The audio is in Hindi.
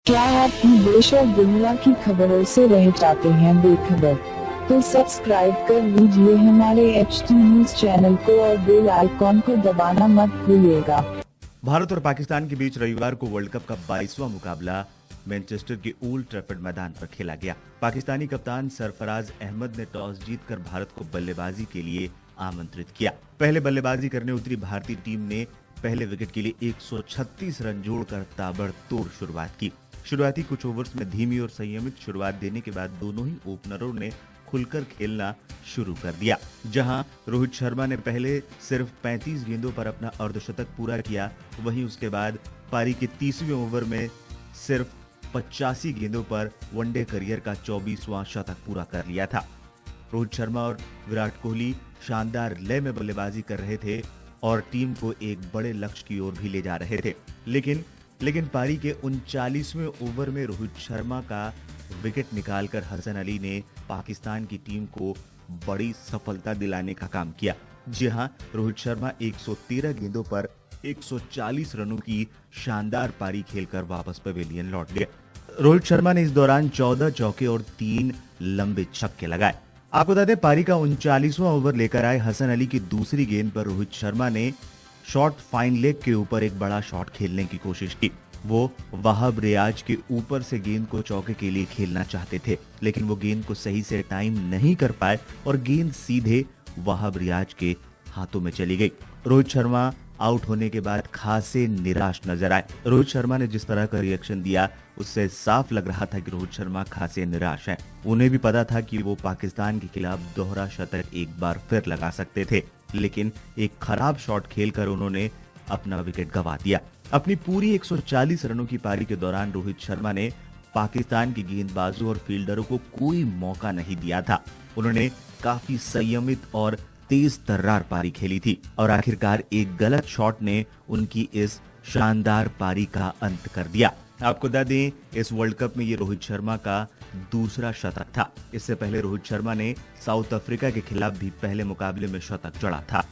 क्या आप देश और दुनिया की खबरों से रह जाते हैं बेखबर? तो सब्सक्राइब कर लीजिए हमारे HT न्यूज चैनल को और बेल आइकॉन को दबाना मत भूलिएगा। भारत और पाकिस्तान के बीच रविवार को वर्ल्ड कप का 22वां मुकाबला मैनचेस्टर के ओल्ड ट्रैफर्ड मैदान पर खेला गया। पाकिस्तानी कप्तान सरफराज अहमद ने टॉस जीतकर भारत को बल्लेबाजी के लिए आमंत्रित किया। पहले बल्लेबाजी करने उतरी भारतीय टीम ने पहले विकेट के लिए 136 रन जोड़कर ताबड़तोड़ शुरुआत की। शुरुआती कुछ ओवर्स में धीमी और संयमित शुरुआत देने के बाद दोनों ही ओपनरों ने खुलकर खेलना शुरू कर दिया। जहां रोहित शर्मा ने पहले सिर्फ 35 गेंदों पर अपना अर्धशतक पूरा किया, वहीं उसके बाद पारी के 30वें ओवर में सिर्फ 85 गेंदों पर वनडे करियर का 24वां शतक पूरा कर लिया था। रोहित शर्मा और विराट कोहली शानदार लय में बल्लेबाजी कर रहे थे और टीम को एक बड़े लक्ष्य की ओर भी ले जा रहे थे। लेकिन पारी के 39वें ओवर में रोहित शर्मा का विकेट निकालकर हसन अली ने पाकिस्तान की टीम को बड़ी सफलता दिलाने का काम किया। जी हां, रोहित शर्मा 113 गेंदों पर 140 रनों की शानदार पारी खेलकर वापस पवेलियन लौट गए। रोहित शर्मा ने इस दौरान 14 चौके और 3 लंबे छक्के लगाए। आपको बता दें, पारी का 39वां ओवर लेकर आए हसन अली की दूसरी गेंद पर रोहित शर्मा ने शॉर्ट फाइन लेग के ऊपर एक बड़ा शॉट खेलने की कोशिश की। वो वहाब रियाज के ऊपर से गेंद को चौके के लिए खेलना चाहते थे, लेकिन वो गेंद को सही से टाइम नहीं कर पाए और गेंद सीधे वहाब रियाज के हाथों में चली गई। रोहित शर्मा आउट होने के बाद खासे निराश नजर आए। रोहित शर्मा ने जिस तरह का रिएक्शन दिया, उससे साफ लग रहा था कि रोहित शर्मा खासे निराश हैं। उन्हें भी पता था कि वो पाकिस्तान के खिलाफ दोहरा शतक एक बार फिर लगा सकते थे, लेकिन एक खराब शॉट खेलकर उन्होंने अपना विकेट गंवा दिया। अपनी पूरी 140 रनों की पारी के दौरान रोहित शर्मा ने पाकिस्तान के गेंदबाजों और फील्डरों को कोई मौका नहीं दिया था। उन्होंने काफी संयमित और तेज तर्रार पारी खेली थी और आखिरकार एक गलत शॉट ने उनकी इस शानदार पारी का अंत कर दिया। आपको बता दें, इस वर्ल्ड कप में ये रोहित शर्मा का दूसरा शतक था। इससे पहले रोहित शर्मा ने साउथ अफ्रीका के खिलाफ भी पहले मुकाबले में शतक जड़ा था।